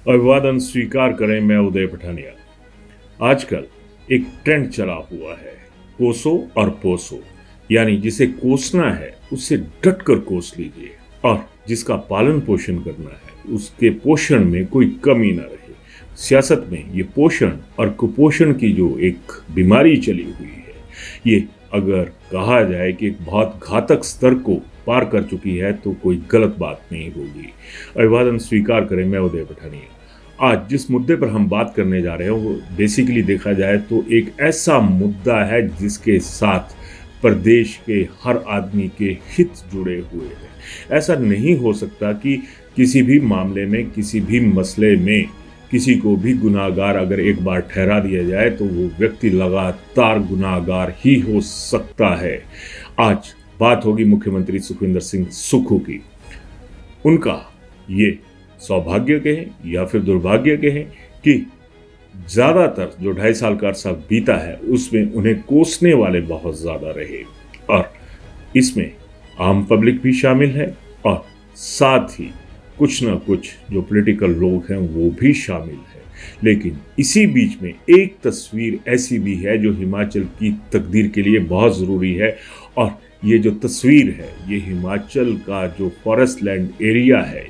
अभिवादन स्वीकार करें, मैं उदय पठानिया। आजकल एक ट्रेंड चला हुआ है, कोसो और पोसो। यानी जिसे कोसना है उससे डट कर कोस लीजिए, और जिसका पालन पोषण करना है उसके पोषण में कोई कमी ना रहे। सियासत में ये पोषण और कुपोषण की जो एक बीमारी चली हुई है, ये अगर कहा जाए कि एक बहुत घातक स्तर को पार कर चुकी है तो कोई गलत बात नहीं होगी। अभिवादन स्वीकार करें, मैं उदय पठानिया। आज जिस मुद्दे पर हम बात करने जा रहे हैं वो बेसिकली देखा जाए तो एक ऐसा मुद्दा है जिसके साथ प्रदेश के हर आदमी के हित जुड़े हुए हैं। ऐसा नहीं हो सकता कि किसी भी मामले में, किसी भी मसले में किसी को भी गुनाहगार अगर एक बार ठहरा दिया जाए तो वो व्यक्ति लगातार गुनाहगार ही हो सकता है। आज बात होगी मुख्यमंत्री सुखविंदर सिंह सुक्खू की। उनका ये सौभाग्य कहें या फिर दुर्भाग्य कहें कि ज़्यादातर जो 2.5 साल का अरसा बीता है उसमें उन्हें कोसने वाले बहुत ज़्यादा रहे, और इसमें आम पब्लिक भी शामिल है और साथ ही कुछ ना कुछ जो पॉलिटिकल लोग हैं वो भी शामिल है। लेकिन इसी बीच में एक तस्वीर ऐसी भी है जो हिमाचल की तकदीर के लिए बहुत ज़रूरी है, और ये जो तस्वीर है ये हिमाचल का जो फॉरेस्ट लैंड एरिया है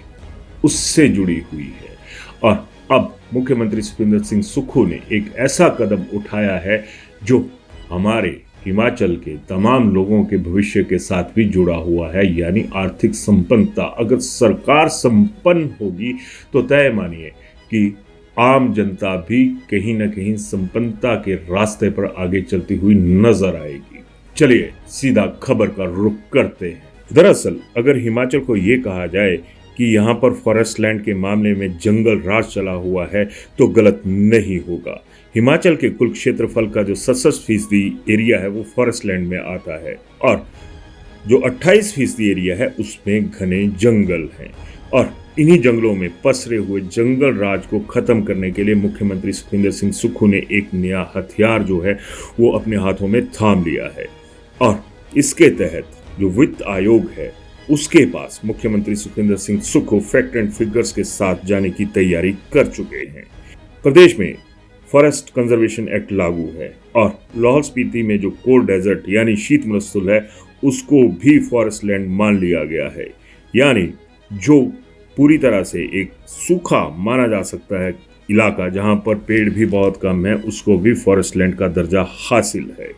उससे जुड़ी हुई है। और अब मुख्यमंत्री सुखविंदर सिंह सुक्खू ने एक ऐसा कदम उठाया है जो हमारे हिमाचल के तमाम लोगों के भविष्य के साथ भी जुड़ा हुआ है, यानी आर्थिक संपन्नता। अगर सरकार संपन्न होगी तो तय मानिए कि आम जनता भी कहीं ना कहीं संपन्नता के रास्ते पर आगे चलती हुई नजर आएगी। चलिए सीधा खबर का रुख करते हैं। दरअसल अगर हिमाचल को ये कहा जाए कि यहाँ पर फॉरेस्ट लैंड के मामले में जंगल राज चला हुआ है तो गलत नहीं होगा। हिमाचल के कुल क्षेत्रफल का जो 67% एरिया है वो फॉरेस्ट लैंड में आता है, और जो 28% एरिया है उसमें घने जंगल हैं। और इन्हीं जंगलों में पसरे हुए जंगल राज को खत्म करने के लिए मुख्यमंत्री सुखविंदर सिंह सुक्खू ने एक नया हथियार जो है वो अपने हाथों में थाम लिया है। और इसके तहत जो वित्त आयोग है उसके पास मुख्यमंत्री Sukhvinder Singh Sukhu fact and figures के साथ जाने की तैयारी कर चुके हैं। प्रदेश में फॉरेस्ट कंजर्वेशन एक्ट लागू है, और लाहौल स्पीति में जो कोर डेजर्ट यानी शीत मरुस्थल है उसको भी फॉरेस्ट लैंड मान लिया गया है। यानी जो पूरी तरह से एक सूखा माना जा सकता है इलाका जहां पर पेड़ भी बहुत कम है, उसको भी फॉरेस्ट लैंड का दर्जा हासिल है।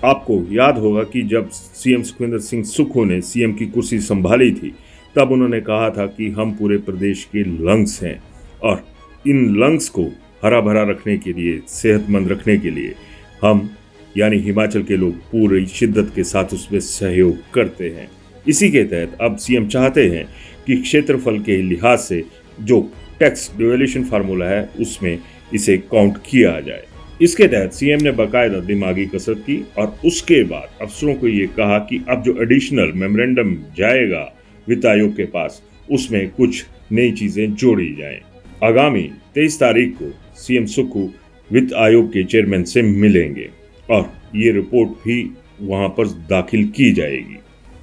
आपको याद होगा कि जब सीएम सुखविंदर सिंह सुक्खू ने सीएम की कुर्सी संभाली थी तब उन्होंने कहा था कि हम पूरे प्रदेश के लंग्स हैं, और इन लंग्स को हरा भरा रखने के लिए, सेहतमंद रखने के लिए हम यानी हिमाचल के लोग पूरी शिद्दत के साथ उसमें सहयोग करते हैं। इसी के तहत अब सीएम चाहते हैं कि क्षेत्रफल के लिहाज से जो टैक्स डिवैल्यूएशन फार्मूला है उसमें इसे काउंट किया जाए। इसके तहत सीएम ने बाकायदा दिमागी कसरत की और उसके बाद अफसरों को ये कहा कि अब जो एडिशनल मेमोरेंडम जाएगा वित्त आयोग के पास उसमें कुछ नई चीजें जोड़ी जाएं। आगामी 23 तारीख को सीएम सुक्खू वित्त आयोग के चेयरमैन से मिलेंगे और ये रिपोर्ट भी वहां पर दाखिल की जाएगी।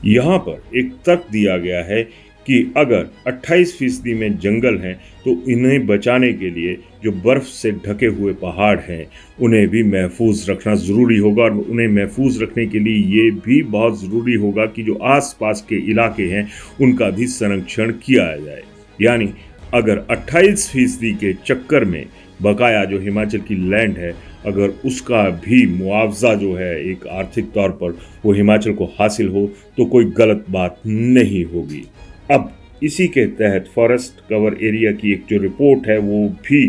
यहाँ पर एक तर्क दिया गया है कि अगर 28% में जंगल हैं तो इन्हें बचाने के लिए जो बर्फ से ढके हुए पहाड़ हैं उन्हें भी महफूज रखना ज़रूरी होगा, और उन्हें महफूज रखने के लिए ये भी बहुत ज़रूरी होगा कि जो आसपास के इलाके हैं उनका भी संरक्षण किया जाए। यानी अगर 28% के चक्कर में बकाया जो हिमाचल की लैंड है अगर उसका भी मुआवजा जो है एक आर्थिक तौर पर वो हिमाचल को हासिल हो तो कोई गलत बात नहीं होगी। अब इसी के तहत फॉरेस्ट कवर एरिया की एक जो रिपोर्ट है वो भी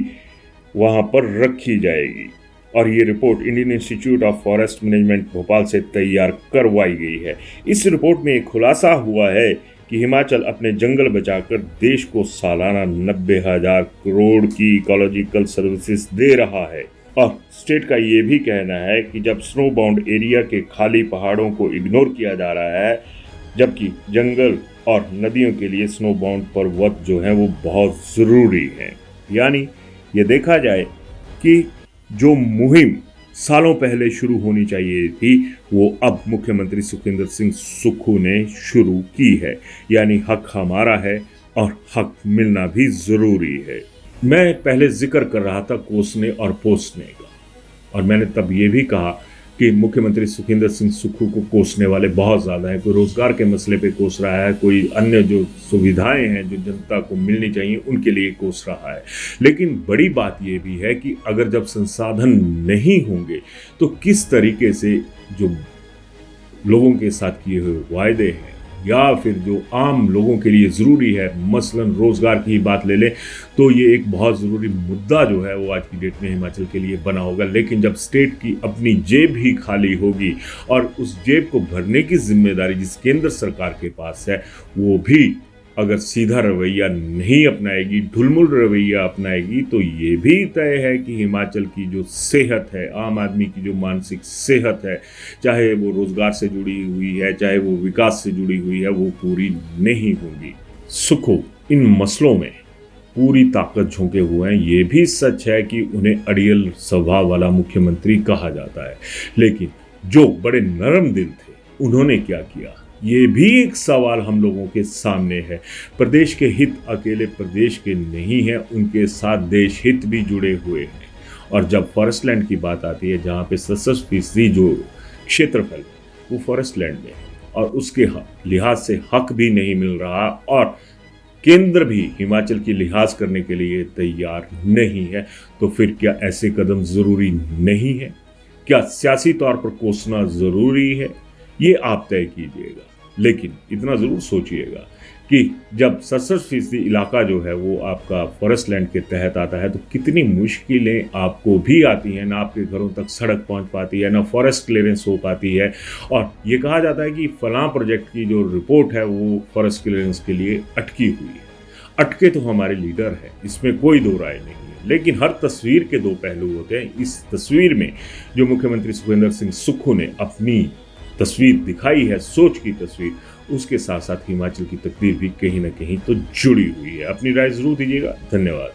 वहाँ पर रखी जाएगी, और ये report Indian institute of forest management Bhopal से तैयार करवाई गई है। इस रिपोर्ट में एक खुलासा हुआ है कि हिमाचल अपने जंगल बचाकर देश को सालाना 90,000 करोड़ की इकोलॉजिकल सर्विसेज दे रहा है, और स्टेट का ये भी कहना है कि जब स्नो बाउंड एरिया के खाली पहाड़ों को इग्नोर किया जा रहा है जबकि जंगल और नदियों के लिए स्नो बाउंड पर्वत जो हैं वो बहुत ज़रूरी हैं। यानी ये देखा जाए कि जो मुहिम सालों पहले शुरू होनी चाहिए थी वो अब मुख्यमंत्री सुखविंदर सिंह सुक्खू ने शुरू की है। यानी हक हमारा है और हक मिलना भी ज़रूरी है। मैं पहले जिक्र कर रहा था कोसने और पोसने का, और मैंने तब ये भी कहा कि मुख्यमंत्री सुखविंदर सिंह सुक्खू को कोसने वाले बहुत ज़्यादा हैं। कोई रोजगार के मसले पे कोस रहा है, कोई अन्य जो सुविधाएं हैं जो जनता को मिलनी चाहिए उनके लिए कोस रहा है। लेकिन बड़ी बात ये भी है कि अगर जब संसाधन नहीं होंगे तो किस तरीके से जो लोगों के साथ किए हुए वायदे हैं या फिर जो आम लोगों के लिए ज़रूरी है, मसलन रोज़गार की ही बात ले लें तो ये एक बहुत ज़रूरी मुद्दा जो है वो आज की डेट में हिमाचल के लिए बना होगा। लेकिन जब स्टेट की अपनी जेब ही खाली होगी और उस जेब को भरने की जिम्मेदारी जिस केंद्र सरकार के पास है, वो भी अगर सीधा रवैया नहीं अपनाएगी, ढुलमुल रवैया अपनाएगी, तो ये भी तय है कि हिमाचल की जो सेहत है, आम आदमी की जो मानसिक सेहत है, चाहे वो रोजगार से जुड़ी हुई है, चाहे वो विकास से जुड़ी हुई है, वो पूरी नहीं होगी। सुक्खू इन मसलों में पूरी ताकत झोंके हुए हैं। ये भी सच है कि उन्हें अड़ियल स्वभाव वाला मुख्यमंत्री कहा जाता है, लेकिन जो बड़े नरम दिल थे उन्होंने क्या किया, ये भी एक सवाल हम लोगों के सामने है। प्रदेश के हित अकेले प्रदेश के नहीं हैं, उनके साथ देश हित भी जुड़े हुए हैं। और जब फॉरेस्ट लैंड की बात आती है, जहाँ पे 67% जो क्षेत्रफल वो फॉरेस्ट लैंड में है और उसके लिहाज से हक भी नहीं मिल रहा और केंद्र भी हिमाचल की लिहाज करने के लिए तैयार नहीं है, तो फिर क्या ऐसे कदम ज़रूरी नहीं है? क्या सियासी तौर पर कोसना ज़रूरी है? ये आप तय कीजिएगा। लेकिन इतना ज़रूर सोचिएगा कि जब 67% इलाका जो है वो आपका फॉरेस्ट लैंड के तहत आता है, तो कितनी मुश्किलें आपको भी आती हैं। ना आपके घरों तक सड़क पहुंच पाती है, ना फॉरेस्ट क्लियरेंस हो पाती है। और ये कहा जाता है कि फलां प्रोजेक्ट की जो रिपोर्ट है वो फॉरेस्ट क्लियरेंस के लिए अटकी हुई है। अटके तो हमारे लीडर हैं, इसमें कोई दो राय नहीं है। लेकिन हर तस्वीर के दो पहलू होते हैं। इस तस्वीर में जो मुख्यमंत्री सुखविंदर सिंह सुक्खू ने अपनी तस्वीर दिखाई है, सोच की तस्वीर, उसके साथ साथ हिमाचल की तकदीर भी कहीं ना कहीं तो जुड़ी हुई है। अपनी राय जरूर दीजिएगा। धन्यवाद।